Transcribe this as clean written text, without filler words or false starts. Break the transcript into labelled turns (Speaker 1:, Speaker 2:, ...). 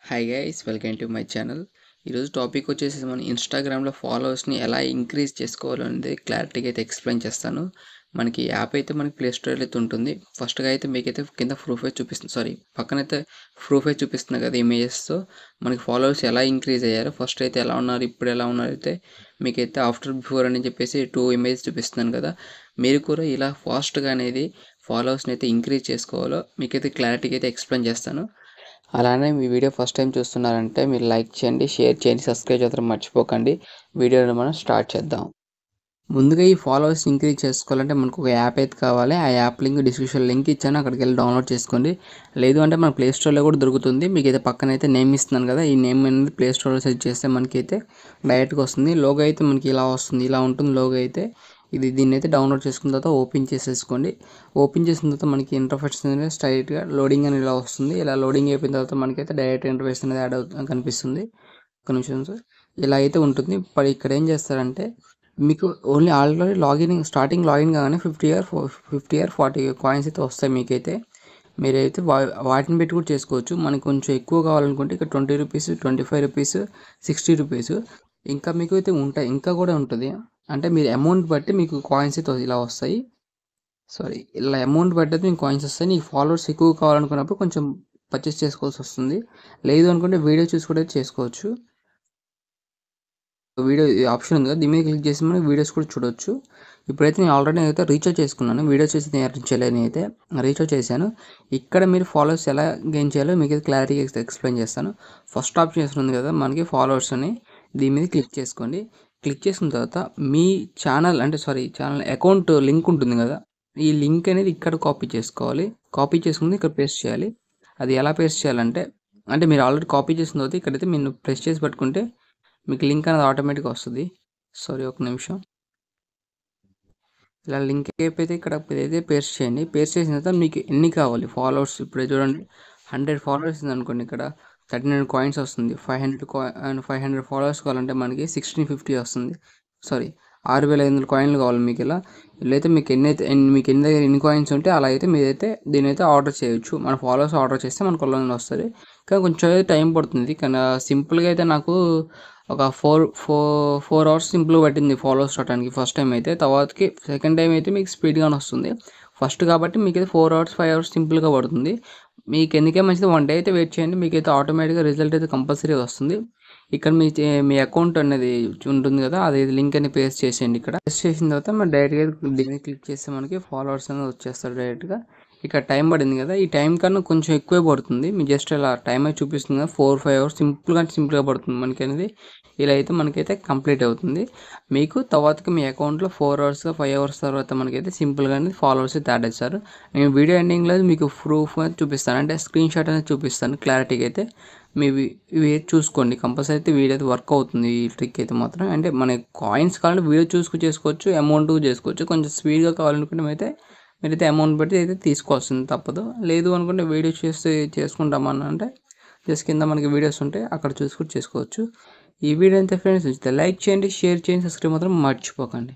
Speaker 1: Hi guys, welcome to my channel. ఈరోజు topic వచ్చేసి మన ఇన్స్టాగ్రామ్లో ఫాలోవర్స్ని ఎలా ఇంక్రీజ్ చేసుకోవాలనేది క్లారిటీగా అయితే ఎక్స్ప్లెయిన్ చేస్తాను. మనకి యాప్ అయితే మనకి ప్లే స్టోర్లో అయితే ఉంటుంది. ఫస్ట్గా అయితే మీకైతే కింద ప్రూఫ్ అయితే చూపిస్తుంది, పక్కనైతే ప్రూఫ్ అయితే చూపిస్తుంది కదా ఇమేజెస్తో. మనకి ఫాలోవర్స్ ఎలా ఇంక్రీజ్ అయ్యారో, ఫస్ట్ అయితే ఎలా ఉన్నారు, ఇప్పుడు ఎలా ఉన్నారు అయితే మీకైతే ఆఫ్టర్ బిఫోర్ అని చెప్పేసి 2 ఇమేజెస్ చూపిస్తున్నాను కదా. మీరు కూడా ఇలా ఫాస్ట్గా అనేది ఫాలోవర్స్ని అయితే ఇంక్రీజ్ చేసుకోవాలో మీకైతే క్లారిటీగా అయితే ఎక్స్ప్లెయిన్ చేస్తాను. అలానే మీ వీడియో ఫస్ట్ టైం చూస్తున్నారంటే మీరు లైక్ చేయండి, షేర్ చేయండి, సబ్స్క్రైబ్ చేయడం మర్చిపోకండి. వీడియోని మనం స్టార్ట్ చేద్దాం. ముందుగా ఈ ఫాలోవర్స్ ఇంక్రీజ్ చేసుకోవాలంటే మనకు ఒక యాప్ అయితే కావాలి. ఆ యాప్ లింక్ డిస్క్రిప్షన్ లింక్ ఇచ్చాను, అక్కడికి వెళ్ళి డౌన్లోడ్ చేసుకోండి. లేదు అంటే మన ప్లే స్టోర్లో కూడా దొరుకుతుంది. మీకు అయితే పక్కన అయితే నేమ్ ఇస్తున్నాను కదా, ఈ నేమ్ అనేది ప్లే స్టోర్లో సెర్చ్ చేస్తే మనకైతే డైరెక్ట్గా వస్తుంది. లోగో అయితే మనకి ఇలా వస్తుంది, ఇలా ఉంటుంది లోగో అయితే. దీన్ని అయితే డౌన్లోడ్ చేసుకున్న తర్వాత ఓపెన్ చేసేసుకోండి. ఓపెన్ చేసిన తర్వాత మనకి ఇంటర్ఫేస్ అనేది స్ట్రైట్గా లోడింగ్ అని ఇలా వస్తుంది. ఇలా లోడింగ్ అయిపోయిన తర్వాత మనకైతే డైరెక్ట్ ఇంటర్ఫేస్ అనేది యాడ్ అవుతుంది కనిపిస్తుంది. ఒక నిమిషం సార్, ఇలా అయితే ఉంటుంది. ఇక్కడ ఏం చేస్తారంటే మీకు ఓన్లీ ఆల్రెడీ స్టార్టింగ్ లాగిన్ కాగానే 50 or 40 కాయిన్స్ అయితే వస్తాయి మీకైతే. మీరైతే వాటిని పెట్టి కూడా చేసుకోవచ్చు. మనకు కొంచెం ఎక్కువ కావాలనుకుంటే ఇక్కడ 20 రూపీస్, 25 రూపీస్, 60 రూపీస్ ఇంకా మీకు అయితే ఉంటాయి, ఇంకా కూడా ఉంటుంది. అంటే మీరు అమౌంట్ బట్టి మీకు కాయిన్స్ అయితే ఇలా వస్తాయి. ఇలా అమౌంట్ బట్టి అయితే మీకు కాయిన్స్ వస్తాయి. నీకు ఫాలోవర్స్ ఎక్కువ కావాలనుకున్నప్పుడు కొంచెం పర్చేస్ చేసుకోవాల్సి వస్తుంది. లేదు అనుకుంటే వీడియో చూసి కూడా చేసుకోవచ్చు. వీడియో ఆప్షన్ ఉంది కదా, దీని మీద క్లిక్ చేసి మనం వీడియోస్ కూడా చూడొచ్చు. ఇప్పుడైతే నేను ఆల్రెడీ అయితే రీఛార్జ్ చేసుకున్నాను. వీడియోస్ చేసి నేను అయితే రీఛార్జ్ చేశాను. ఇక్కడ మీరు ఫాలోవర్స్ ఎలా గెయిన్ చేయాలో మీకు అయితే క్లారిటీగా ఎక్స్ప్లెయిన్ చేస్తాను. ఫస్ట్ ఆప్షన్ ఉంది కదా మనకి ఫాలోవర్స్ అని, దీని మీద క్లిక్ చేసుకోండి. క్లిక్ చేసిన తర్వాత మీ ఛానల్ అకౌంట్ లింక్ ఉంటుంది కదా, ఈ లింక్ అనేది ఇక్కడ కాపీ చేసుకోవాలి. కాపీ చేసుకుని ఇక్కడ పేస్ట్ చేయాలి. అది ఎలా పేస్ట్ చేయాలంటే, మీరు ఆల్రెడీ కాపీ చేసిన తర్వాత ఇక్కడైతే మీరు ప్రెస్ చేసి పట్టుకుంటే మీకు లింక్ అనేది ఆటోమేటిక్గా వస్తుంది. ఒక నిమిషం. ఇలా లింక్ అయిపోతే ఇక్కడ అయితే పేస్ట్ చేయండి. పేస్ట్ చేసిన తర్వాత మీకు ఎన్ని కావాలి ఫాలోవర్స్, ఇప్పుడే చూడండి 100 ఫాలోవర్స్ ఉంది అనుకోండి, ఇక్కడ 39 కాయిన్స్ వస్తుంది. 500 ఫాలోవర్స్ కావాలంటే మనకి 1650 వస్తుంది. 6500 కాయిన్లు కావాలి మీకు. ఇలా అయితే మీకు ఎన్ని దగ్గర ఎన్ని కాయిన్స్ ఉంటే అలా అయితే మీరైతే దీని అయితే ఆర్డర్ చేయొచ్చు. మన ఫాలోవర్స్ ఆర్డర్ చేస్తే మనకు ఆన్లైన్లో వస్తుంది. కానీ కొంచెం అయితే టైం పడుతుంది. కానీ సింపుల్గా అయితే నాకు ఒక 4 అవర్స్ సింపుల్గా పట్టింది ఫాలోవర్స్ రావడానికి ఫస్ట్ టైం అయితే. తర్వాతకి సెకండ్ టైం అయితే మీకు స్పీడ్గానే వస్తుంది. ఫస్ట్ కాబట్టి మీకు అయితే 4 అవర్స్ 5 అవర్స్ సింపుల్గా పడుతుంది. మీకు ఎందుకే మంచిది 1 డే అయితే వెయిట్ చేయండి, మీకు అయితే ఆటోమేటిక్గా రిజల్ట్ అయితే కంపల్సరీగా వస్తుంది. ఇక్కడ మీ అకౌంట్ అనేది ఉంటుంది కదా, అది లింక్ అని పేస్ట్ చేసేయండి. ఇక్కడ పేస్ట్ చేసిన తర్వాత మనం డైరెక్ట్గా దీన్ని క్లిక్ చేస్తే మనకి ఫాలోవర్స్ అనేది వచ్చేస్తారు డైరెక్ట్గా. ఇక్కడ టైం పడింది కదా, ఈ టైం కన్నా కొంచెం ఎక్కువే పడుతుంది. మీకు జస్ట్ ఇలా టైం అయితే చూపిస్తుంది కదా, 4-5 అవర్స్ సింపుల్గా పడుతుంది మనకి అనేది. ఇలా అయితే మనకైతే కంప్లీట్ అవుతుంది. మీకు తర్వాతకి మీ అకౌంట్లో 4 అవర్స్ 5 అవర్స్ తర్వాత మనకైతే సింపుల్గా అనేది ఫాలోవర్స్ అయితే యాడ్ అవుతారు. నేను వీడియో ఎండింగ్లో మీకు ప్రూఫ్ అనేది చూపిస్తాను, అంటే స్క్రీన్ షాట్ అనేది చూపిస్తాను క్లారిటీగా అయితే. ఇవి చూసుకోండి, కంపల్సరీ అయితే వీడియో అయితే వర్క్ అవుతుంది. ఈ ట్రిక్ అయితే మాత్రం, అంటే మన కాయిన్స్ కావాలంటే వీడియో చేసుకోవచ్చు, అమౌంట్ చేసుకోవచ్చు. కొంచెం స్పీడ్గా కావాలనుకుంటే మీరైతే అమౌంట్ బట్టి అయితే తీసుకోవాల్సింది తప్పదు. లేదు అనుకుంటే వీడియో చేసుకుంటామని అంటే జస్ట్ కింద మనకి వీడియోస్ ఉంటాయి, అక్కడ చూసుకుంటూ చేసుకోవచ్చు. ఈ వీడియో అయితే ఫ్రెండ్స్ లైక్ చేయండి, షేర్ చేయండి, సబ్స్క్రైబ్ మాత్రం మర్చిపోకండి.